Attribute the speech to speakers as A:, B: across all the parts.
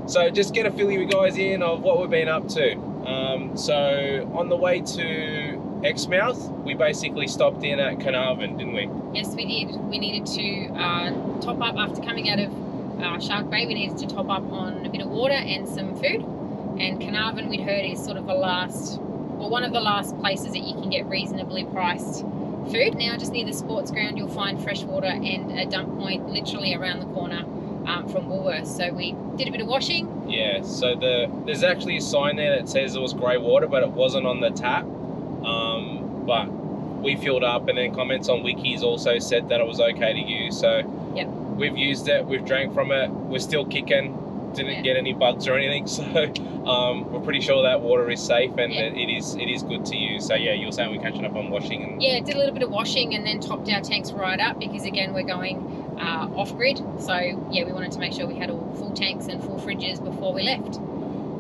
A: So just get a fill you guys in of what we've been up to. So on the way to Exmouth, we basically stopped in at Carnarvon, didn't we?
B: Yes, we did. We needed to top up after coming out of Shark Bay. We needed to top up on a bit of water and some food. And Carnarvon, we'd heard, is sort of one of the last places that you can get reasonably priced food. Now, just near the sports ground, you'll find fresh water and a dump point literally around the corner from Woolworths. So we did a bit of washing.
A: Yeah, so there's actually a sign there that says it was grey water, but it wasn't on the tap. But we filled up, and then comments on wikis also said that it was okay to use. So
B: yep,
A: we've used it, we've drank from it, we're still kicking, didn't get any bugs or anything. So we're pretty sure that water is safe, and it is good to use. So yeah, you were saying we're catching up on washing. And
B: yeah, did a little bit of washing and then topped our tanks right up because again we're going off grid. So yeah, we wanted to make sure we had all full tanks and full fridges before we left.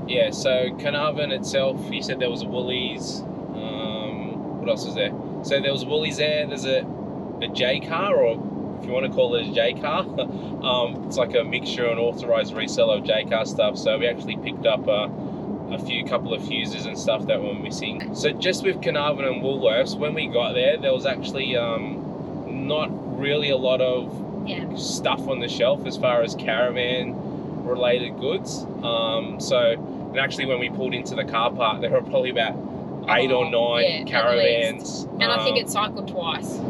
A: Yeah, so Carnarvon itself, you said there was a Woolies. What else was there? So there was Woolies there. There's a J car, or if you want to call it a J car. It's like a mixture and authorized reseller of J car stuff. So we actually picked up a couple of fuses and stuff that were missing. So just with Carnarvon and Woolworths, when we got there was actually not really a lot of stuff on the shelf as far as caravan related goods. And actually when we pulled into the car park, there were probably about 8 or 9 caravans.
B: And I think it cycled twice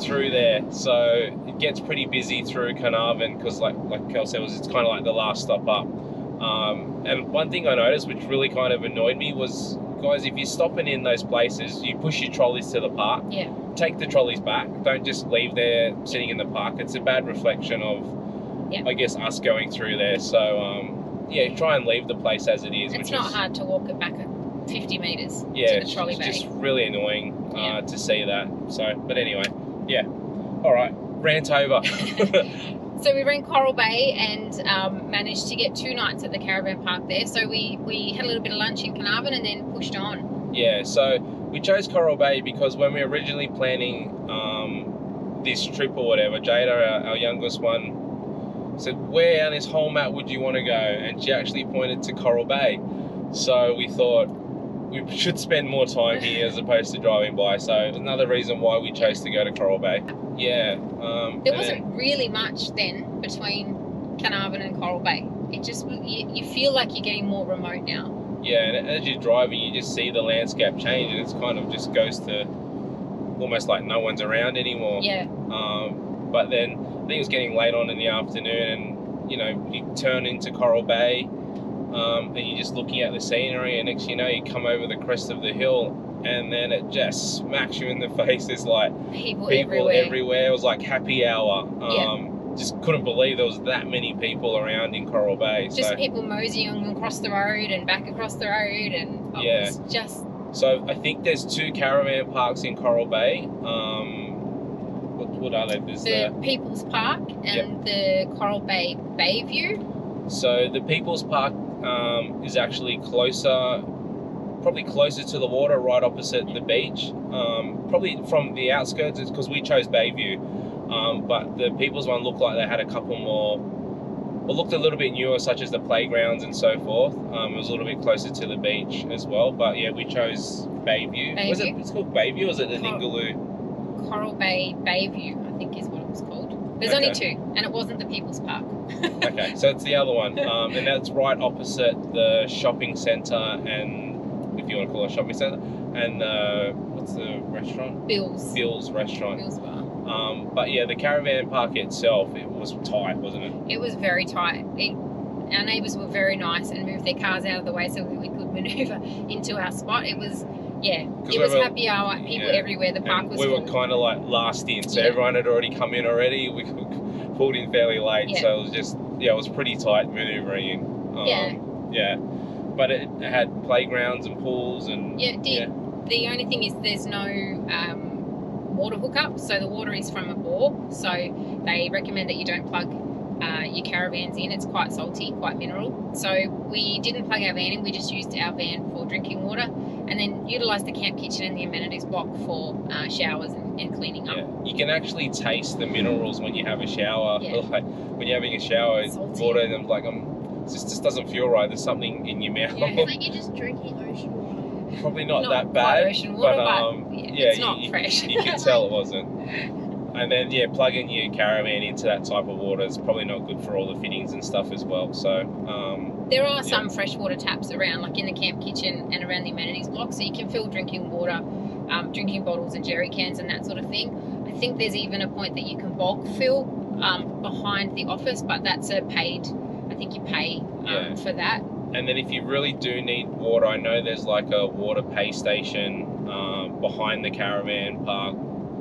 A: through there. So it gets pretty busy through Carnarvon because like Kel said, it's kind of like the last stop up. And one thing I noticed which really kind of annoyed me was, guys, if you're stopping in those places, you push your trolleys to the park. Yeah. Take the trolleys back. Don't just leave there sitting in the park. It's a bad reflection of, I guess, us going through there. So yeah, try and leave the place as it is.
B: It's not hard to walk it back 50 metres to the trolley bay.
A: It's just really annoying to see that. So, but anyway, yeah. All right, rant over.
B: So we ran Coral Bay and managed to get 2 nights at the caravan park there. So we had a little bit of lunch in Carnarvon and then pushed on. Yeah,
A: so we chose Coral Bay because when we were originally planning this trip or whatever, Jada, our youngest one, said, where on this whole map would you want to go? And she actually pointed to Coral Bay. So we thought we should spend more time here as opposed to driving by. So another reason why we chose to go to Coral Bay. Yeah.
B: There wasn't really much then between Carnarvon and Coral Bay. It just, you feel like you're getting more remote now.
A: Yeah, and as you're driving, you just see the landscape change, and it's kind of just goes to almost like no one's around anymore.
B: Yeah.
A: But then I think it was getting late on in the afternoon, and you know, you turn into Coral Bay, and you're just looking at the scenery, and next thing you know, you come over the crest of the hill, and then it just smacks you in the face. There's like people everywhere. It was like happy hour. Just couldn't believe there was that many people around in Coral Bay.
B: Just people moseying across the road and back across the road, and it was just...
A: So I think there's 2 caravan parks in Coral Bay. What are they? There's
B: the People's Park and the Coral Bay Bayview.
A: So the People's Park is actually probably closer to the water, right opposite the beach. Probably from the outskirts, it's because we chose Bayview. But the People's one looked like they had a couple more, well, looked a little bit newer, such as the playgrounds and so forth. It was a little bit closer to the beach as well. But yeah, we chose Bayview. It's called Bayview, or is it the Ningaloo?
B: Coral Bay Bayview, I think is what it was called. There's only 2, and it wasn't the People's Park.
A: Okay, so it's the other one. And that's right opposite the shopping centre, and if you want to call it a shopping centre, and what's the restaurant? Bill's restaurant.
B: Bill's Bar.
A: But yeah, the caravan park itself, it was tight, wasn't it?
B: It was very tight. Our neighbours were very nice and moved their cars out of the way so we could manoeuvre into our spot. It was, it was happy hour, people everywhere. The park was full.
A: We were kind of like last in, so everyone had already come in already. We pulled in fairly late, so it was just, it was pretty tight manoeuvring in. Yeah. But it had playgrounds and pools and...
B: Yeah, it did. Yeah. The only thing is there's no water hookup, so the water is from a bore, so they recommend that you don't plug your caravans in. It's quite salty, quite mineral. So we didn't plug our van in, we just used our van for drinking water and then utilised the camp kitchen and the amenities block for showers and cleaning up.
A: You can actually taste the minerals when you have a shower. Like when you're having a shower, water, and I'm like, I'm just doesn't feel right. There's something in your mouth.
B: Yeah.
C: It's like you're just drinking ocean water.
A: Probably not that
B: quite
A: bad,
B: ocean water, but
A: yeah,
B: it's not fresh.
A: You can tell it wasn't. And then plugging your caravan into that type of water is probably not good for all the fittings and stuff as well. So
B: there are some freshwater taps around, like in the camp kitchen and around the amenities block, so you can fill drinking water, drinking bottles and jerry cans and that sort of thing. I think there's even a point that you can bulk fill behind the office, but that's a paid. I think you pay for that.
A: And then if you really do need water, I know there's like a water pay station behind the caravan park.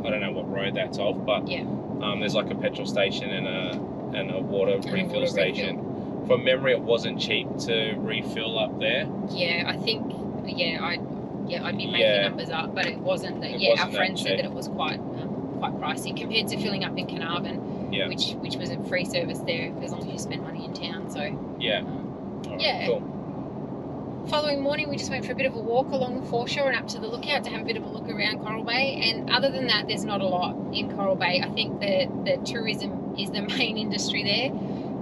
A: I don't know what road that's off, but there's like a petrol station and a water refill station. From memory, it wasn't cheap to refill up there.
B: Yeah, I think I'd be making numbers up, but it wasn't. Our friend said that it was quite pricey compared to filling up in Carnarvon, which was a free service there as long as you spend money in town. So
A: Cool.
B: Following morning, we just went for a bit of a walk along the foreshore and up to the lookout to have a bit of a look around Coral Bay. And other than that, there's not a lot in Coral Bay. I think the tourism is the main industry there.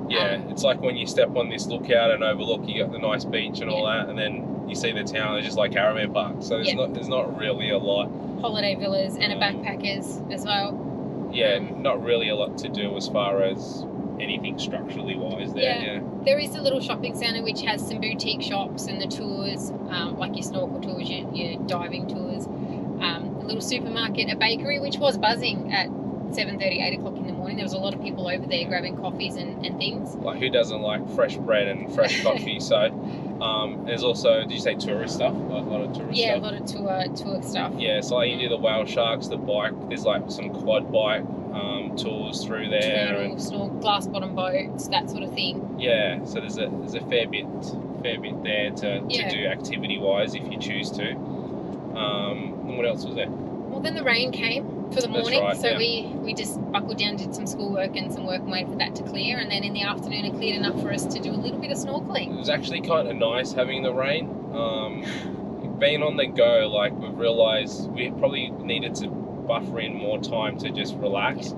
A: Yeah, it's like when you step on this lookout and overlook, you got the nice beach and all that, and then you see the town. It's just like caravan park. So there's not really a lot.
B: Holiday villas and a backpackers as well.
A: Yeah, not really a lot to do as far as anything structurally wise there.
B: There is a little shopping centre which has some boutique shops and the tours, like your snorkel tours, your diving tours, a little supermarket, a bakery which was buzzing at 7:30, 8 o'clock in the morning. There was a lot of people over there grabbing coffees and things.
A: Like, who doesn't like fresh bread and fresh coffee? So there's also, did you say tourist stuff? Like a lot of tourist stuff?
B: Yeah, a lot of tour stuff.
A: Yeah, so like you do the whale sharks, the bike, there's like some quad bike tours through there.
B: Turtle, glass bottom boats, that sort of thing.
A: Yeah, so there's a fair bit there to do activity wise if you choose to. And what else was there?
B: Well, then the rain came for the morning,
A: right,
B: so we just buckled down, did some schoolwork and some work and waited for that to clear, and then in the afternoon it cleared enough for us to do a little bit of snorkeling.
A: It was actually kind of nice having the rain. Being on the go, like, we've realised we probably needed to buffer in more time to just relax.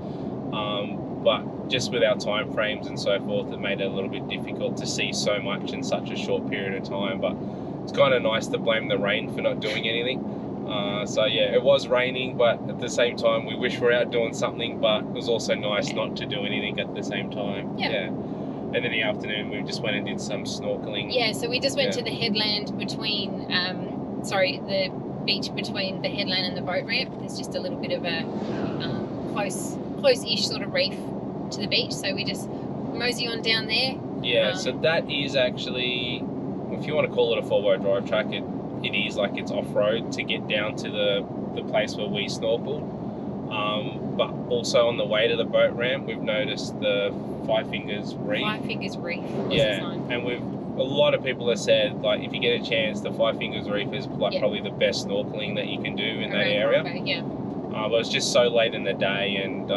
A: But just with our time frames and so forth, it made it a little bit difficult to see so much in such a short period of time. But it's kind of nice to blame the rain for not doing anything. So yeah, it was raining, but at the same time we wish we were out doing something, but it was also nice not to do anything at the same time. And in the afternoon we just went and did some snorkeling.
B: Yeah, so we just went to the headland between the beach between the headland and the boat ramp. There's just a little bit of a close-ish sort of reef to the beach, so we just mosey on down there.
A: So that is actually, if you want to call it a four-wheel drive track, it is like it's off-road to get down to the place where we snorkeled. But also on the way to the boat ramp, we've noticed the Five Fingers Reef.
B: Five Fingers Reef was the sign.
A: And a lot of people have said, like, if you get a chance, the Five Fingers Reef is like probably the best snorkeling that you can do in that area. But it's just so late in the day, and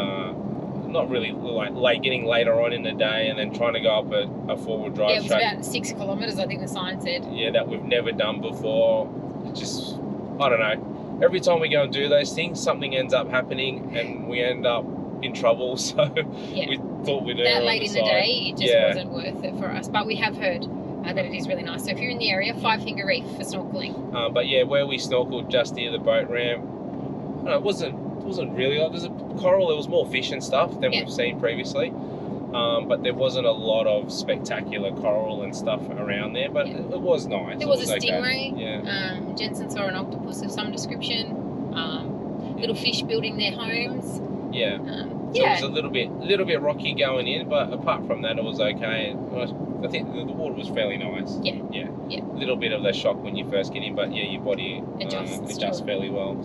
A: not really like getting later on in the day, and then trying to go up a four-wheel drive track.
B: It was about 6 kilometres, I think the sign said.
A: Yeah, that we've never done before. Just, I don't know. Every time we go and do those things, something ends up happening, and we end up in trouble. So we thought we'd do
B: that late in the day. It just wasn't worth it for us. But we have heard that it is really nice. So if you're in the area, Five Finger Reef for snorkeling. But
A: yeah, where we snorkeled just near the boat ramp, it wasn't really like, there's a coral. There was more fish and stuff than we've seen previously. But there wasn't a lot of spectacular coral and stuff around there, but it was nice.
B: There was a stingray.
A: Okay.
B: Jensen saw an octopus of some description. Little fish building their homes.
A: So it was a little bit rocky going in, but apart from that, it was okay. I think the water was fairly nice. A little bit of a shock when you first get in, but your body adjusts fairly well.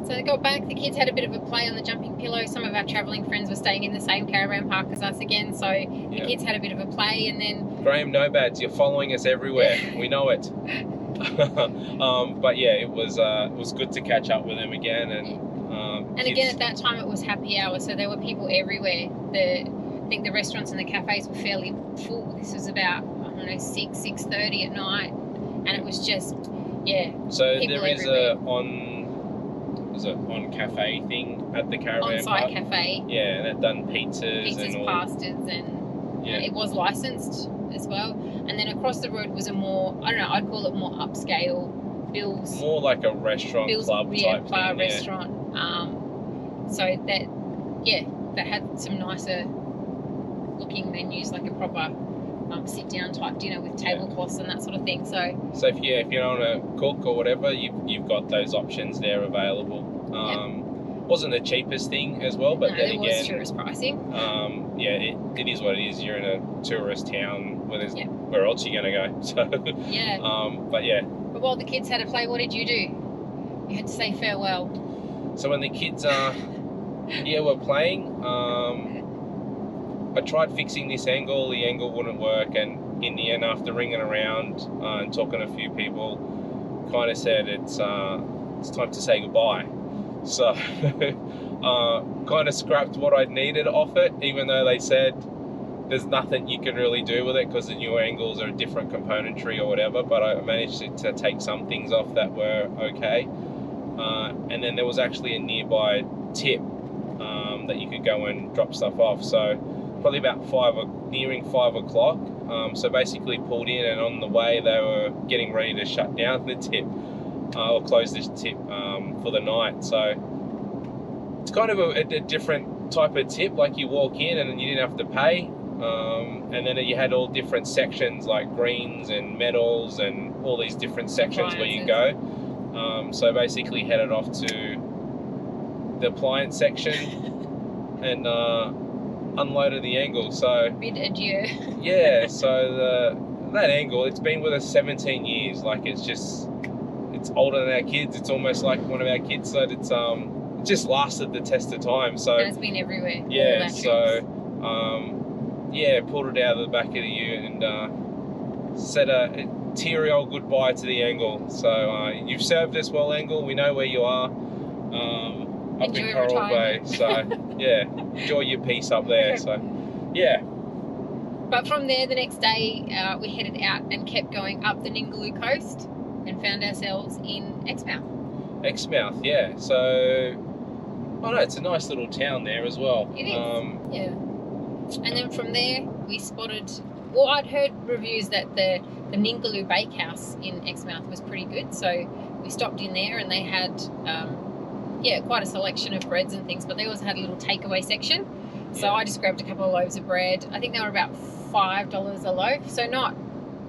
A: So
B: they got back, the kids had a bit of a play on the jumping pillow. Some of our travelling friends were staying in the same caravan park as us again, so the kids had a bit of a play, and then...
A: Graham Nomads, you're following us everywhere. We know it. But yeah, it was good to catch up with them again. And
B: again, at that time it was happy hour, so there were people everywhere. I think the restaurants and the cafes were fairly full. This was about, 6:30 at night, and it was just,
A: So there is on cafe thing at the caravan
B: on-site
A: park.
B: cafe.
A: Yeah, and they've done pizzas and all.
B: Pastas and it was licensed. as well. And then across the road was a more, I don't know, I'd call it more upscale Bill's.
A: More like a restaurant
B: Bill's,
A: club
B: yeah,
A: type
B: bar
A: thing.
B: restaurant. So that had some nicer looking menus, like a proper sit down type dinner with tablecloths and that sort of thing. So
A: if you don't want to cook or whatever, you've got those options there available. Wasn't the cheapest thing as well, but
B: no,
A: then
B: there
A: again,
B: was tourist pricing.
A: it is what it is. You're in a tourist town where where else are you going to go? So
B: Yeah.
A: But
B: while the kids had to play, what did you do? You had to say farewell.
A: So when the kids were playing, I tried fixing this angle. The angle wouldn't work, and in the end, after ringing around and talking to a few people, kind of said it's time to say goodbye. So kind of scrapped what I needed off it, even though they said there's nothing you can really do with it because the new angles are a different componentry or whatever, but I managed to take some things off that were okay. And then there was actually a nearby tip that you could go and drop stuff off. So probably about nearing 5 o'clock. So basically pulled in, and on the way they were getting ready to shut down the tip or close this tip for the night. So it's kind of a different type of tip. Like you walk in and you didn't have to pay. And then you had all different sections like greens and metals and all these different sections where you go. So basically headed off to the appliance section and unloaded the angle. So
B: Bid adieu.
A: yeah, so that angle, it's been with us 17 years. Like it's older than our kids. It's almost like one of our kids. So it's it just lasted the test of time. So
B: and it's been everywhere.
A: yeah, so pulled it out of the back of the ute and said a teary old goodbye to the angle. So you've served us well, angle. We know where you are. Up in Coral Bay. So yeah, enjoy your peace up there. So yeah.
B: But from there, the next day, we headed out and kept going up the Ningaloo coast and found ourselves in Exmouth.
A: Exmouth, yeah. So, it's a nice little town there as well.
B: It is, yeah. And then from there, we spotted, well, I'd heard reviews that the Ningaloo Bakehouse in Exmouth was pretty good. So we stopped in there and they had, quite a selection of breads and things, but they also had a little takeaway section. So I just grabbed a couple of loaves of bread. I think they were about $5 a loaf. So not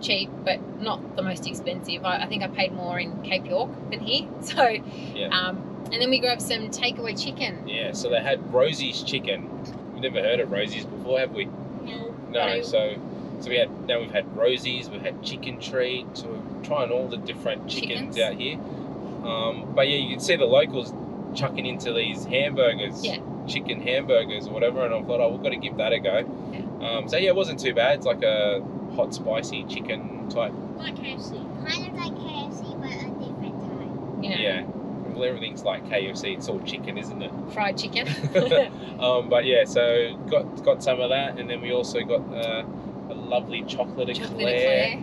B: cheap, but not the most expensive. I think I paid more in Cape York than here. So, and then we grabbed some takeaway chicken.
A: Yeah, so they had Rosie's chicken. We've never heard of Rosie's before, have we? No. So we've had Rosie's, we've had chicken treat. So we're trying all the different chickens out here. But yeah, you can see the locals chucking into these hamburgers, chicken hamburgers or whatever, and I thought, we've got to give that a go. It wasn't too bad. It's like a hot spicy chicken type.
C: Like KFC. Kind of like KFC, but a different type.
B: Yeah.
A: Well, everything's like KFC. It's all chicken, isn't it?
B: Fried chicken.
A: But yeah, so got some of that, and then we also got a lovely chocolate eclair.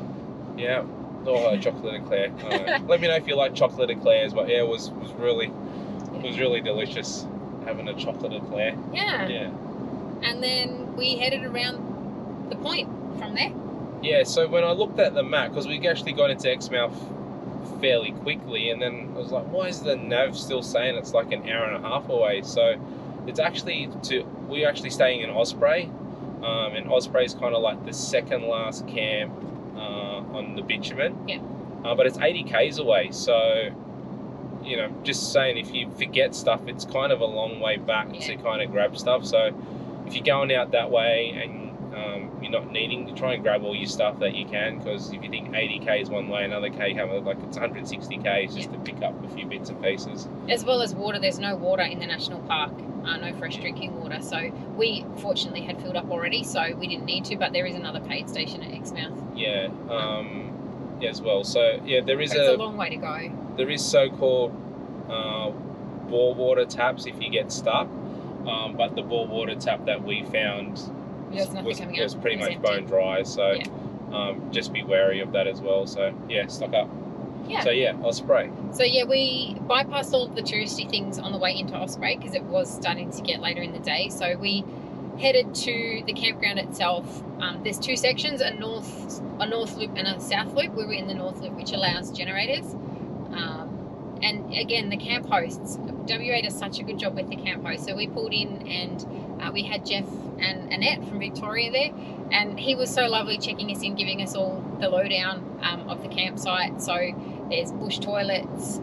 A: Yeah. Oh, chocolate eclair. Let me know if you like chocolate eclairs, but yeah, it was really delicious having a chocolate eclair. Yeah.
B: And then we headed around the point from there.
A: Yeah, so when I looked at the map, because we actually got into Exmouth fairly quickly, and then I was like, why is the nav still saying it's like an hour and a half away? So it's actually we're actually staying in Osprey, and Osprey is kind of like the second last camp on the bitumen.
B: Yeah.
A: But it's 80 k's away, so just saying, if you forget stuff, it's kind of a long way back to kind of grab stuff. So if you're going out that way and you're not needing to try and grab all your stuff that you can, because if you think 80 k's one way, another k coming, like it's 160 k's just to pick up a few bits and pieces.
B: As well as water, there's no water in the national park, no fresh drinking water. So we fortunately had filled up already, so we didn't need to. But there is another paid station at Exmouth.
A: Yeah. As well. So yeah, it's
B: a long way to go.
A: There is so-called bore water taps if you get stuck, but the bore water tap that we found was pretty much bone dry. So just be wary of that as well. So yeah, stock up.
B: Yeah.
A: So yeah, Osprey.
B: So yeah, we bypassed all of the touristy things on the way into Osprey because it was starting to get later in the day. So we headed to the campground itself. There's two sections, a north loop and a south loop. We were in the north loop, which allows generators. And again, the camp hosts, WA does such a good job with the camp hosts. So we pulled in and we had Jeff and Annette from Victoria there, and he was so lovely checking us in, giving us all the lowdown of the campsite. So there's bush toilets,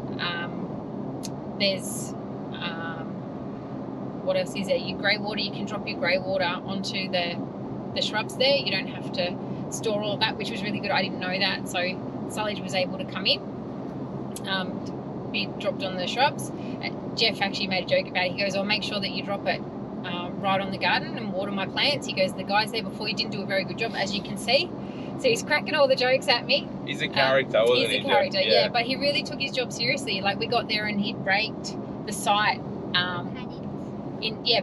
B: there's what else is there? Your grey water, you can drop your grey water onto the shrubs there. You don't have to store all of that, which was really good. I didn't know that. So Sullage was able to come in, be dropped on the shrubs. Jeff actually made a joke about it. He goes, I'll make sure that you drop it right on the garden and water my plants. He goes, the guys there before you didn't do a very good job, as you can see. So he's cracking all the jokes at me.
A: He's a character, wasn't he?
B: He's a character, yeah. But he really took his job seriously. Like, we got there and he'd raked the site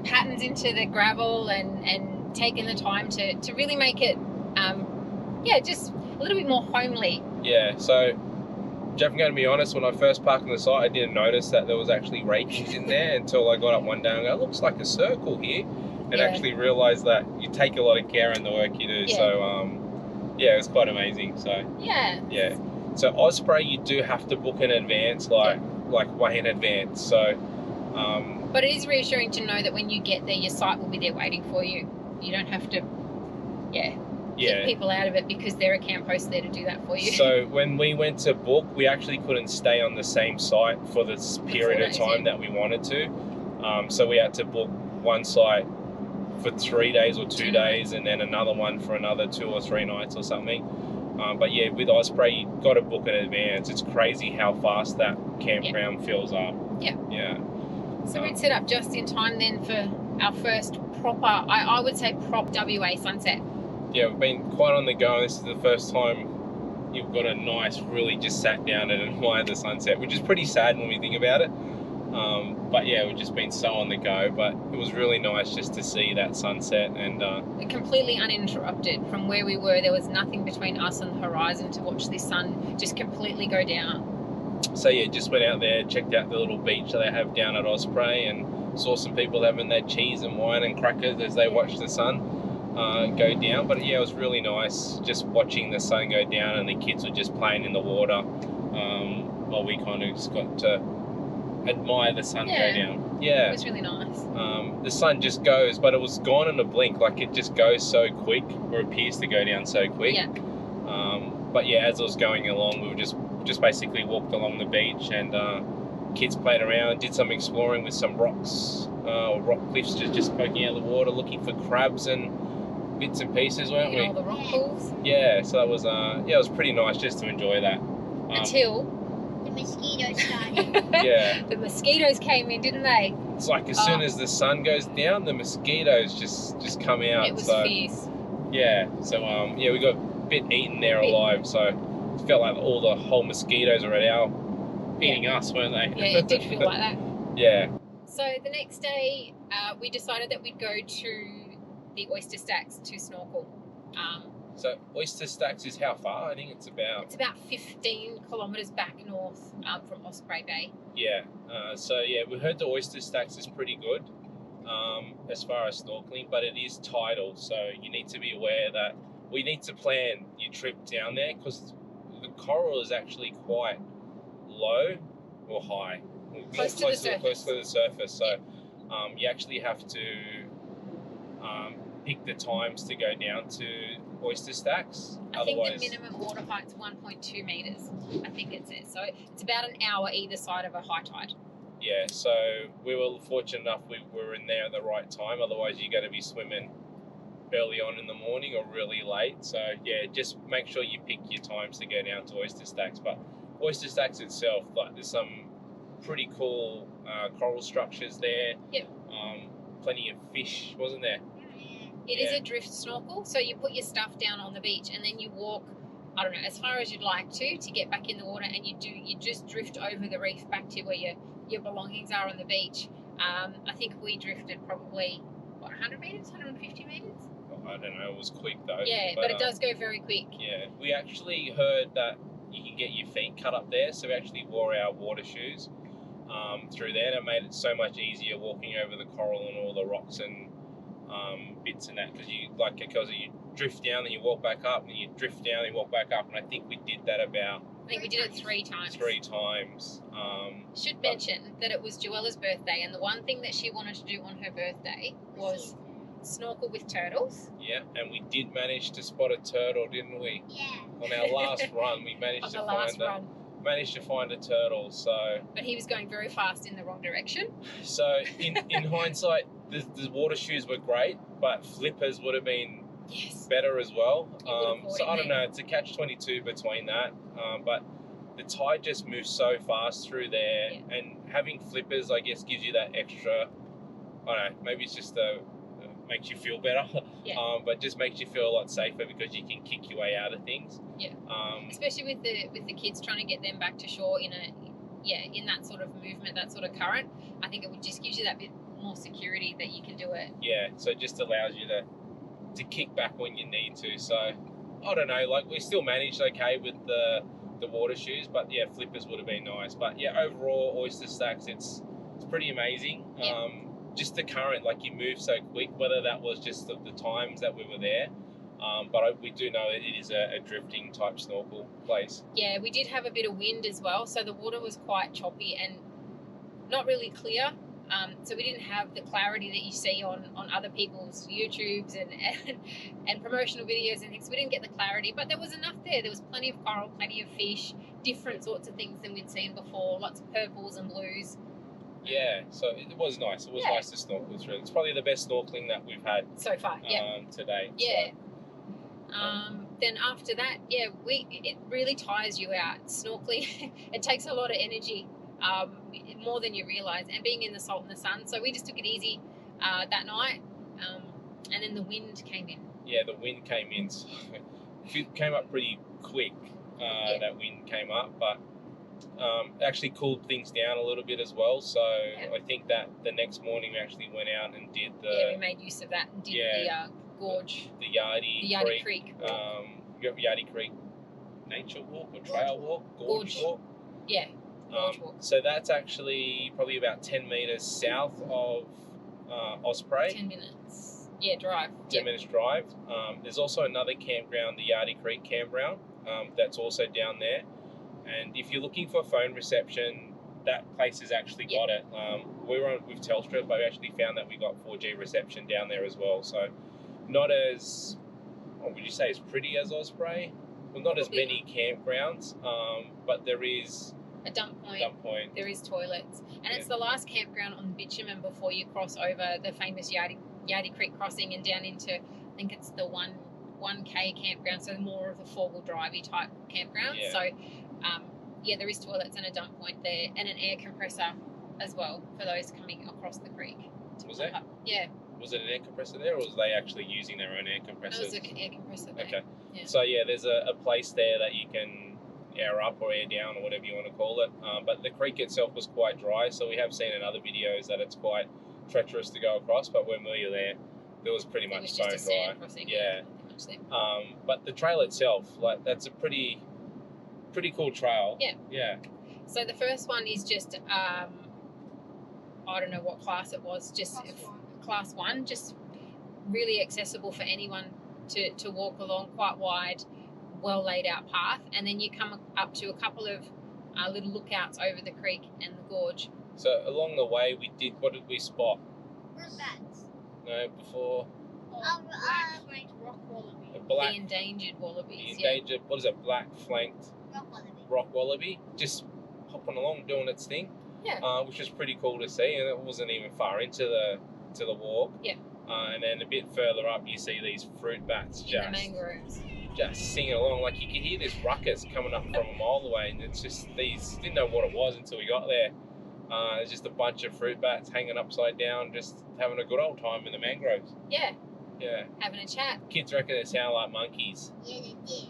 B: patterns into the gravel and taken the time to really make it just a little bit more homely.
A: Yeah, so Jeff, I'm going to be honest, when I first parked on the site, I didn't notice that there was actually rakings in there until I got up one day and go, it looks like a circle here, and actually realised that you take a lot of care in the work you do. So it was quite amazing. So yeah. So Osprey, you do have to book in advance, like way in advance. So
B: but it is reassuring to know that when you get there, your site will be there waiting for you. You don't have to keep people out of it, because they're a camp host there to do that for you.
A: So when we went to book, we actually couldn't stay on the same site for this period of time that we wanted to. So we had to book one site for 3 days or 2 days, and then another one for another 2 or 3 nights or something. But yeah, with Osprey, you got to book in advance. It's crazy how fast that campground fills up. Yeah.
B: So we'd set up just in time then for our first proper, I would say prop WA sunset.
A: Yeah, we've been quite on the go. This is the first time you've got a nice, really just sat down and admired the sunset, which is pretty sad when we think about it. But yeah, we've just been so on the go. But it was really nice just to see that sunset, and
B: completely uninterrupted from where we were. There was nothing between us and the horizon to watch this sun just completely go down.
A: So yeah, just went out there, checked out the little beach that they have down at Osprey, and saw some people having their cheese and wine and crackers as they watched the sun go down. But yeah, it was really nice just watching the sun go down, and the kids were just playing in the water while we kind of just got to admire the sun go down. Yeah,
B: it was really nice.
A: The sun just goes, but it was gone in a blink. Like, it just goes so quick, or appears to go down so quick. But yeah, as I was going along, we were just basically walked along the beach, and kids played around, did some exploring with some rocks or rock cliffs, just poking out of the water, looking for crabs and bits and pieces, weren't we?
B: All the rock pools.
A: Yeah, so that was it was pretty nice just to enjoy that.
B: Until
C: the mosquitoes started.
B: The mosquitoes came in, didn't they?
A: It's like as soon as the sun goes down, the mosquitoes just come out.
B: It was fierce.
A: Yeah, so we got a bit eaten there alive, so it felt like the whole mosquitoes were eating us, weren't they?
B: Yeah, it did feel like that.
A: Yeah.
B: So the next day, we decided that we'd go to the Oyster Stacks to snorkel.
A: So Oyster Stacks is how far? I think it's about
B: 15 kilometres back north from Osprey Bay.
A: Yeah. So yeah, we heard the Oyster Stacks is pretty good as far as snorkeling, but it is tidal, so you need to be aware that we need to plan your trip down there, because the coral is actually quite low or high,
B: close to the surface.
A: So you actually have to pick the times to go down to Oyster Stacks.
B: I think the minimum water height's 1.2 metres, I think it says. So it's about an hour either side of a high tide.
A: Yeah, so we were fortunate enough we were in there at the right time, otherwise you're going to be swimming early on in the morning or really late. So yeah, just make sure you pick your times to go down to Oyster Stacks. But Oyster Stacks itself, like, there's some pretty cool coral structures there.
B: Yep.
A: Plenty of fish, wasn't there?
B: It is a drift snorkel, so you put your stuff down on the beach and then you walk, I don't know, as far as you'd like to get back in the water, and you just drift over the reef back to where your belongings are on the beach. I think we drifted probably 100 metres, 150 metres?
A: I don't know, it was quick though.
B: Yeah, but it does go very quick.
A: Yeah, we actually heard that you can get your feet cut up there, so we actually wore our water shoes through there, and it made it so much easier walking over the coral and all the rocks and bits and that, because you drift down and you walk back up, and you drift down and you walk back up, and I think we did that about
B: I think we did it 3 times.
A: 3 times.
B: Should mention that it was Joella's birthday, and the one thing that she wanted to do on her birthday was snorkel with turtles.
A: Yeah, and we did manage to spot a turtle, didn't we?
C: Yeah.
A: On our last run, we managed to find a turtle. So,
B: but he was going very fast in the wrong direction.
A: So in hindsight, the water shoes were great, but flippers would have been better as well. So I don't know. It's a catch-22 between that, but the tide just moves so fast through there, and having flippers, I guess, gives you that extra. I don't know. Maybe it's just makes you feel better, but just makes you feel a lot safer because you can kick your way out of things. Yeah.
B: Especially with the kids, trying to get them back to shore in that sort of movement, that sort of current. I think it just gives you that bit more security that you can do it. Yeah. So it just allows you to kick back when you need to. So I don't know. Like, we still managed okay with the water shoes, but yeah, flippers would have been nice. But yeah, overall, Oyster Stacks, it's pretty amazing. Just the current, like, you move so quick, whether that was just the times that we were there, but we do know that it is a drifting type snorkel place. Yeah, we did have a bit of wind as well, so the water was quite choppy and not really clear, so we didn't have the clarity that you see on other people's YouTubes and promotional videos and things. We didn't get the clarity, but there was enough there. There was plenty of coral, plenty of fish, different sorts of things than we'd seen before, lots of purples and blues.
A: Yeah, so it was nice. It was nice to snorkel through. It's probably the best snorkeling that we've had
B: so far.
A: Today.
B: Yeah. So. Then after that, it really tires you out. Snorkeling, it takes a lot of energy, more than you realise, and being in the salt and the sun. So we just took it easy that night, and then the wind came in. Yeah, the wind came in.
A: So it came up pretty quick. That wind came up, but. Actually cooled things down a little bit as well, so I think that the next morning we actually went out and did
B: we made use of that and did the gorge,
A: the Yardi
B: Creek
A: Yardi Creek nature walk or trail walk, gorge walk.
B: Gorge walk.
A: So that's actually probably about 10 metres south of Osprey.
B: 10 minutes drive.
A: 10 minutes drive. There's also another campground, the Yardi Creek Campground, that's also down there. And if you're looking for phone reception, that place has actually got it. We were on with Telstra, but we actually found that we got 4G reception down there as well. So not as, what would you say, as pretty as Osprey? Well, not as many campgrounds, but there is
B: a dump point. There is toilets. And it's the last campground on bitumen before you cross over the famous Yardi Creek crossing and down into, I think it's the 1K campground, so more of a four-wheel drivey type campground.
A: Yeah.
B: So, there is toilets and a dump point there, and an air compressor as well for those coming across the creek.
A: Was there?
B: Yeah.
A: Was it an air compressor there, or was they actually using their own air compressors?
B: It was an air compressor there.
A: Okay.
B: Yeah.
A: So there's a place there that you can air up or air down or whatever you want to call it. But the creek itself was quite dry, so we have seen in other videos that it's quite treacherous to go across. But when we were there was pretty much bone dry.
B: Sand crossing.
A: Yeah. But the trail itself, like, that's a pretty cool trail. Yeah.
B: So the first one is just I don't know what class it was, just class 1, just really accessible for anyone to walk along, quite wide, well laid out path, and then you come up to a couple of little lookouts over the creek and the gorge.
A: So along the way what did we spot?
C: Fruit bats.
A: No, before.
C: Black-flanked rock wallaby.
B: The endangered wallabies.
A: What is it? Black-flanked rock wallaby. Just hopping along, doing its thing.
B: Yeah.
A: Which was pretty cool to see, and it wasn't even far into the walk.
B: Yeah.
A: And then a bit further up, you see these fruit bats
B: in the mangroves.
A: Just singing along. Like, you could hear this ruckus coming up from a mile away, and it's just didn't know what it was until we got there. There's just a bunch of fruit bats hanging upside down, just having a good old time in the mangroves.
B: Yeah.
A: Yeah.
B: Having a chat.
A: Kids reckon they sound like monkeys.
C: Yeah, they did.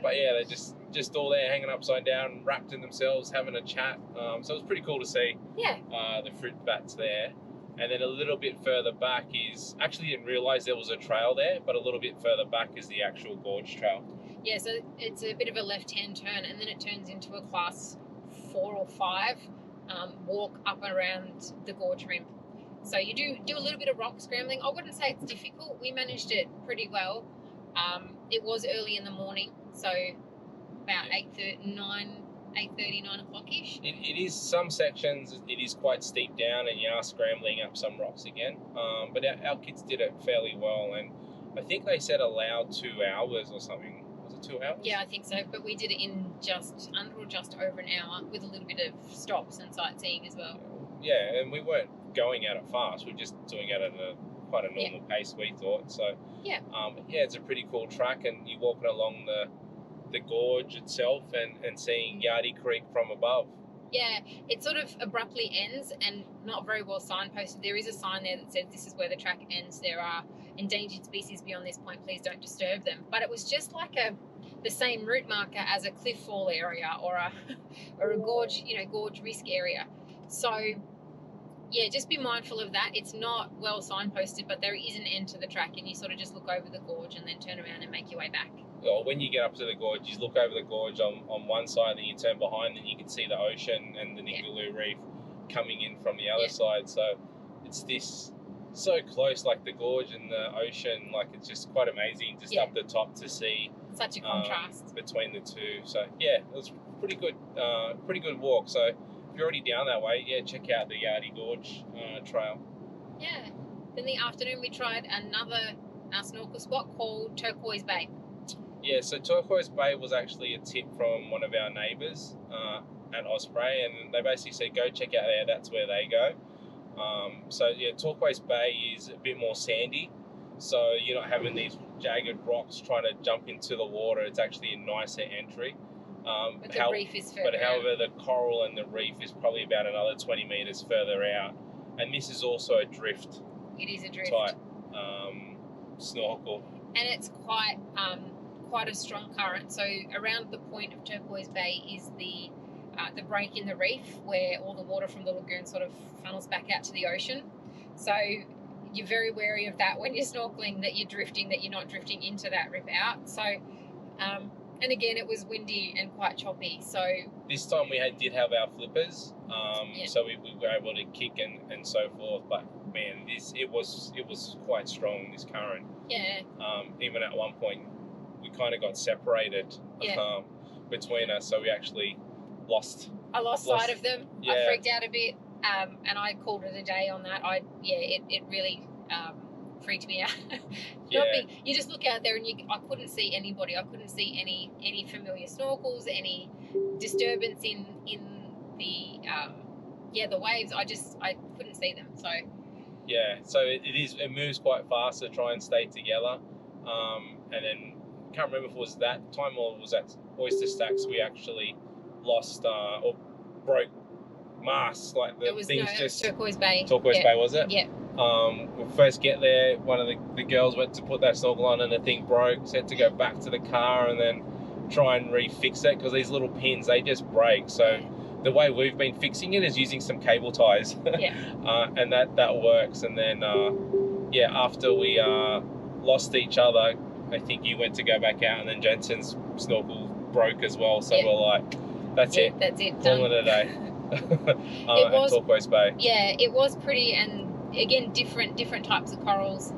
A: But yeah, they're just all there hanging upside down, wrapped in themselves, having a chat. So it was pretty cool to see.
B: Yeah.
A: The fruit bats there. And then a little bit further back is, actually didn't realise there was a trail there, but a little bit further back is the actual gorge trail.
B: Yeah, so it's a bit of a left-hand turn, and then it turns into a class 4 or 5 walk up around the gorge rim. So you do a little bit of rock scrambling. I wouldn't say it's difficult. We managed it pretty well. It was early in the morning, so about 8:30, 9 o'clock-ish.
A: It is, some sections, it is quite steep down and you are scrambling up some rocks again. But our kids did it fairly well, and I think they said allowed 2 hours or something. Was it 2 hours?
B: Yeah, I think so. But we did it in just under or just over an hour with a little bit of stops and sightseeing as well.
A: Yeah, and we weren't going at it fast. We were just doing it at quite a normal pace, we thought. So
B: yeah,
A: it's a pretty cool track, and you're walking along the gorge itself and seeing Yardi Creek from above.
B: Yeah, it sort of abruptly ends and not very well signposted. There is a sign there that says this is where the track ends. There are endangered species beyond this point. Please don't disturb them. But it was just like the same route marker as a cliff fall area or a gorge, gorge risk area. So yeah, just be mindful of that. It's not well signposted, but there is an end to the track, and you sort of just look over the gorge and then turn around and make your way back.
A: Or when you get up to the gorge, you look over the gorge on one side, then you turn behind, then you can see the ocean and the Ningaloo Reef coming in from the other side. So it's this so close, like the gorge and the ocean, like it's just quite amazing just up the top to see.
B: Such a contrast
A: between the two. So yeah, it was pretty good walk. So if you're already down that way, check out the Yardi Gorge trail.
B: Yeah. In the afternoon, we tried another snorkel spot called Torquoise Bay.
A: Yeah, so Torquoise Bay was actually a tip from one of our neighbours at Osprey, and they basically said, go check out there, that's where they go. Torquoise Bay is a bit more sandy, so you're not having these jagged rocks trying to jump into the water. It's actually a nicer entry.
B: But the reef is further out.
A: However, the coral and the reef is probably about another 20 metres further out, and this is also a drift.
B: It is a drift
A: type snorkel,
B: and it's quite a strong current. So around the point of Torquoise Bay is the break in the reef where all the water from the lagoon sort of funnels back out to the ocean. So you're very wary of that when you're snorkeling, that you're drifting, that you're not drifting into that rip out. So and again, it was windy and quite choppy. So
A: this time we did have our flippers, so we were able to kick and so forth. But man, it was quite strong, this current.
B: Yeah.
A: Even at one point, we kind of got separated between us, so we actually lost.
B: I lost sight of them.
A: Yeah.
B: I freaked out a bit, and I called it a day on that. It really freaked me out. You just look out there and I couldn't see anybody. I couldn't see any familiar snorkels, any disturbance in the waves. I couldn't see them. So
A: so it moves quite fast to try and stay together. And then can't remember if it was that time or was that Oyster Stacks we actually lost or broke masts, like
B: Torquoise Bay.
A: Torquoise Bay, was it?
B: Yeah.
A: We first get there, one of the girls went to put that snorkel on and the thing broke, so had to go back to the car and then try and refix it because these little pins, they just break. So the way we've been fixing it is using some cable ties. And that works. And then after we lost each other, I think you went to go back out and then Jensen's snorkel broke as well. So we're like, that's it. Calling it a day. It was Torquoise Bay.
B: Yeah, it was pretty, and again, different types of corals.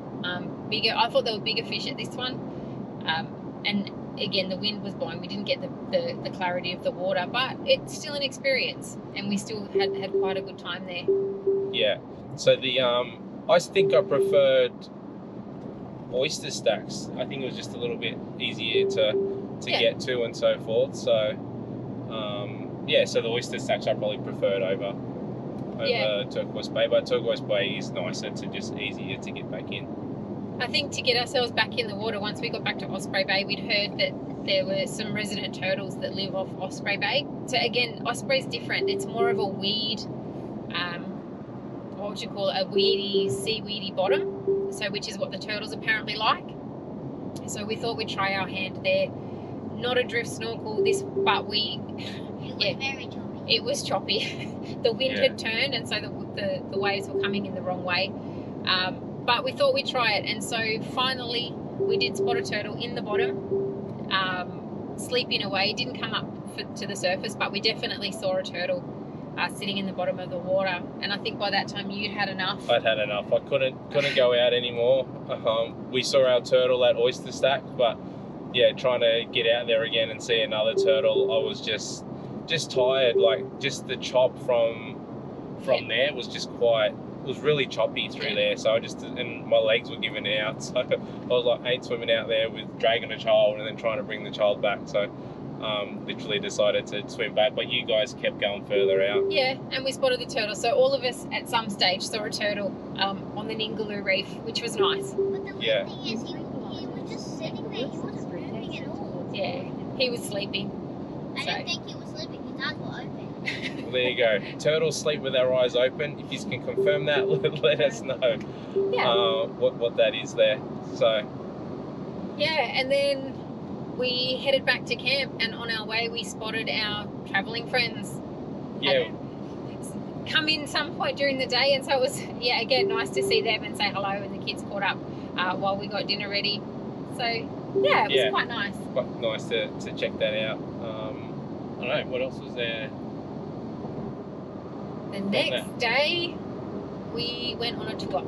B: Bigger. I thought there were bigger fish at this one. And again, the wind was blowing. We didn't get the clarity of the water, but it's still an experience, and we still had quite a good time there. Yeah.
A: So I think I preferred Oyster Stacks. I think it was just a little bit easier to get to and so forth. So so the Oyster Stacks I probably preferred over Torquoise Bay, but Torquoise Bay is nicer to just easier to get back in.
B: I think to get ourselves back in the water, once we got back to Osprey Bay, we'd heard that there were some resident turtles that live off Osprey Bay. So again, Osprey's different. It's more of a weed, what would you call it, a weedy, seaweedy bottom, so which is what the turtles apparently like. So we thought we'd try our hand there. Not a drift snorkel, but
C: It was very choppy.
B: It was choppy. The wind had turned, and so the waves were coming in the wrong way. But we thought we'd try it, and so finally we did spot a turtle in the bottom, sleeping away. It didn't come up to the surface, but we definitely saw a turtle. sitting in the bottom of the water. And I think by that time you'd had enough.
A: I'd had enough. I couldn't go out anymore. We saw our turtle at Oyster Stacks, but yeah, trying to get out there again and see another turtle, I was just tired. Like just the chop from there was just was really choppy through there. So and my legs were giving out. So I was like, ain't swimming out there with dragging a child and then trying to bring the child back. So literally decided to swim back, but you guys kept going further out.
B: Yeah, and we spotted the turtle. So all of us at some stage saw a turtle on the Ningaloo Reef, which was nice.
C: But the weird thing is, he was just sitting there. He wasn't moving at all.
B: Yeah, he was sleeping.
C: I don't think he was sleeping. His eyes were open.
A: Well, there you go. Turtles sleep with their eyes open. If you can confirm that, let us know what that is there. So
B: yeah, and then we headed back to camp, and on our way we spotted our travelling friends.
A: yeah,
B: Come in some point during the day, and so it was again nice to see them and say hello, and the kids caught up while we got dinner ready. So it was quite nice.
A: Quite nice to check that out. I don't know, what else was there?
B: The next day we went on a tour.